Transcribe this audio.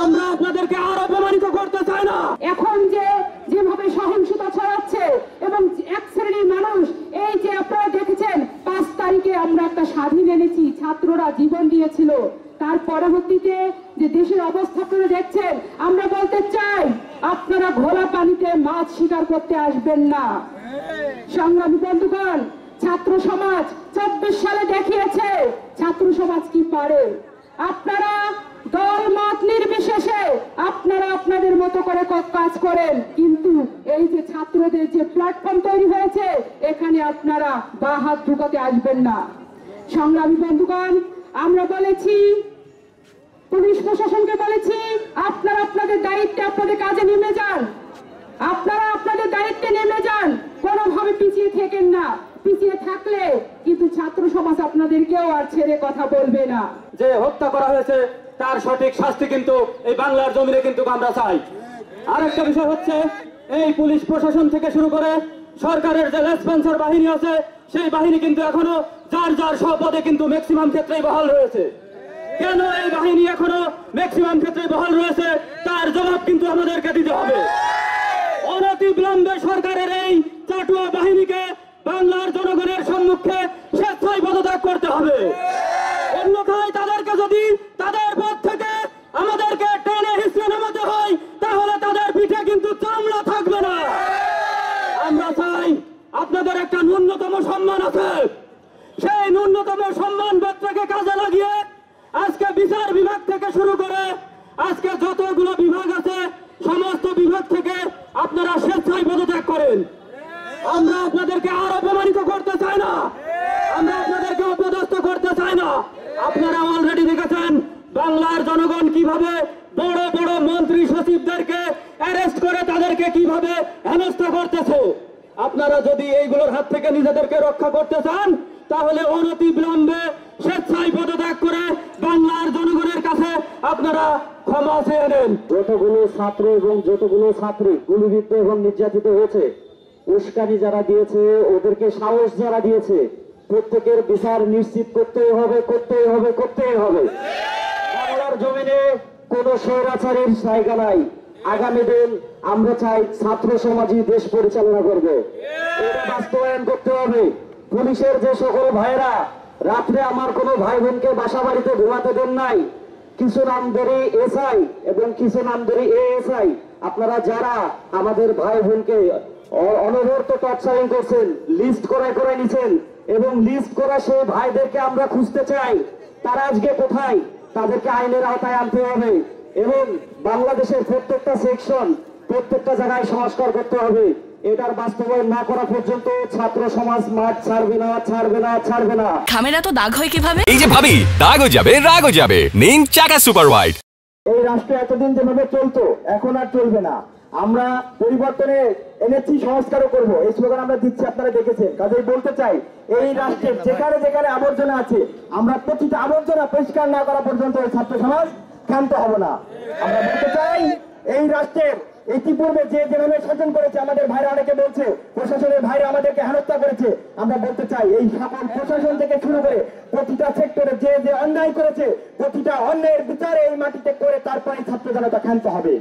আমরা আপনাদেরকে আর অপমানিত করতে চাই না। এখন যেভাবে সহিংসতা ছড়াচ্ছে এবং এক শ্রেণীর মানুষ, এই যে আপনারা দেখেছেন 5 তারিখে আমরা একটা স্বাধীন এনেছি, ছাত্ররা জীবন দিয়েছিল, তার পরবর্তীতে যে দেশের অবস্থা আপনারা দেখছেন, আমরা বলতে চাই আপনারা ঘোলা পানিতে মাছ শিকার করতে আসবেন না। সংগ্রামী বন্ধুগণ, ছাত্র সমাজ 24 সালে দেখিয়েছে ছাত্র সমাজ কি পারে। আপনারা দল মত নির্বিশেষে আপনারা আপনাদের মতো করে কাজ করেন, কিন্তু এই যে ছাত্রদের যে প্ল্যাটফর্ম তৈরি হয়েছে, এখানে আপনারা বা হাত ঢুকাতে আসবেন না। সংগ্রামী বন্ধুগণ, আমরা বলেছি, পুলিশ প্রশাসনকে বলেছি, আপনারা আপনাদের দায়িত্বে আপনাদের কাজে নেমে যান, আপনারা আপনাদের দায়িত্বে নেমে যান, কোনোভাবে পিছিয়ে থেকেন না। পিছিয়ে থাকলে কিন্তু ছাত্র সমাজ আপনাদেরকেও আর ছেড়ে কথা বলবে না। যে হত্যা করা হয়েছে তার সঠিক শাস্তি কিন্তু এই বাংলার জমিনে কিন্তু আমরা চাই। আরেকটা বিষয় হচ্ছে, এই পুলিশ প্রশাসন থেকে শুরু করে সরকারের যে লেসপেন্সার বাহিনী আছে, সেই বাহিনী কিন্তু এখনো যার যার পদে কিন্তু ম্যাক্সিমাম ক্ষেত্রেই বহাল রয়েছে। কেন এই বাহিনী এখনো ম্যাক্সিমাম ক্ষেত্রে বহাল রয়েছে, তার জবাব কিন্তু আমাদেরকে দিতে হবে। অনতিবিলম্বে সরকারের এই চাটুয়া বাহিনীকে বাংলার জনগণের সম্মুখে স্বেচ্ছায় পদত্যাগ করতে হবে। অন্যথায় তাদেরকে যদি তাদের পদ থেকে আমাদেরকে টেনে হিসেবে নামাতে হয়, তাহলে তাদের পিঠে কিন্তু চামড়া থাকবে না। আমরা চাই আপনাদের একটা ন্যূনতম সম্মান আছে, সেই ন্যূনতম সম্মান বোধটাকে কাজে লাগিয়ে আজকে বিচার বিভাগ থেকে শুরু করে আজকে যতগুলো বিভাগ আছে, সমস্ত বিভাগ থেকে আপনারা স্বেচ্ছায় পদত্যাগ করেন। আমরা আপনাদেরকে আর অপমানিত করতে চাই না, আমরা আপনাদেরকে অপদস্থ করতে চাই না। আপনারা অলরেডি দেখেছেন বাংলার জনগণ কিভাবে বড় বড় মন্ত্রী সচিবদেরকে অ্যারেস্ট করে তাদেরকে কিভাবে হেনস্থা করতেছে। আপনারা যদি এইগুলোর হাত থেকে নিজেদেরকে রক্ষা করতে চান, তাহলে অনতিবিলম্বে স্বেচ্ছায় পদত্যাগ করে বাংলার জনগণের কাছে আপনারা ক্ষমা চেয়ে নেন। যতগুলো ছাত্র এবং যতগুলো ছাত্রী গুলিবিদ্ধ এবং নির্যাতিত হয়েছে, উস্কানি যারা দিয়েছে, ওদেরকে সাহস যারা দিয়েছে, প্রত্যেকের বিচার নিশ্চিত করতেই হবে, করতেই হবে, করতেই হবে। বাংলার জমিনে কোনো স্বৈরাচারীর জায়গা নাই। আগামী দিন আমরা চাই ছাত্র সমাজই দেশ পরিচালনা করবে, এটা বাস্তবায়ন করতে হবে। পুলিশের যে সকল ভাইরা রাত্রে আমার কোনো ভাই বোনকে বাসা বাড়িতে ঘুমাতে দেন নাই, কিছু নামধারী এসআই এবং কিছু নামধারী এএসআই, আপনারা যারা আমাদের ভাই বোনকে অনবরত টর্চারিং করছেন, লিস্ট করে নিছেন, এবং লিস্ট করা সেই ভাইদেরকে আমরা খুঁজতে চাই। তারা আজকে কোথায়? তাদেরকে আইনের আওতায় আনতে হবে এবং বাংলাদেশের প্রত্যেকটা সেকশন, প্রত্যেকটা জায়গায় সংস্কার করতে হবে। এটার বাস্তবায়ন না করা পর্যন্ত ছাত্র সমাজ মাঠ ছাড়বে না, ছাড়বে না, ছাড়বে না। খামেরা তো দাগ হয় কিভাবে? এই যে ভাবি, দাগও যাবে রাগও যাবে, নিন চাকা সুপার হোয়াইট। এই রাষ্ট্র এতদিন যেভাবে চলতো এখন আর চলবে না। আমরা পরিবর্তনে এনেছি, সংস্কারও করব, এই স্লোগান আমরা দিচ্ছি, আপনারা দেখেছেন। কাজেই বলতে চাই, এই রাষ্ট্রের যেখানে যেখানে আবর্জনা আছে, আমরা প্রতিটা আবর্জনা পরিষ্কার না করা পর্যন্ত এই ছাত্র সমাজ ক্ষান্ত হব না। আমরা বলতে চাই, এই রাষ্ট্রের ইতিপূর্বে যেভাবে শাসন করেছে, আমাদের ভাইরা অনেকে বলছে প্রশাসনের ভাইরা আমাদেরকে হেনস্থা করেছে, আমরা বলতে চাই এই সকল প্রশাসন থেকে শুরু করে প্রতিটা সেক্টরে যে অন্যায় করেছে, প্রতিটা অন্যায়ের বিচারে এই মাটিতে করে তারপরে ছাত্র জনতা ক্ষান্ত হবে।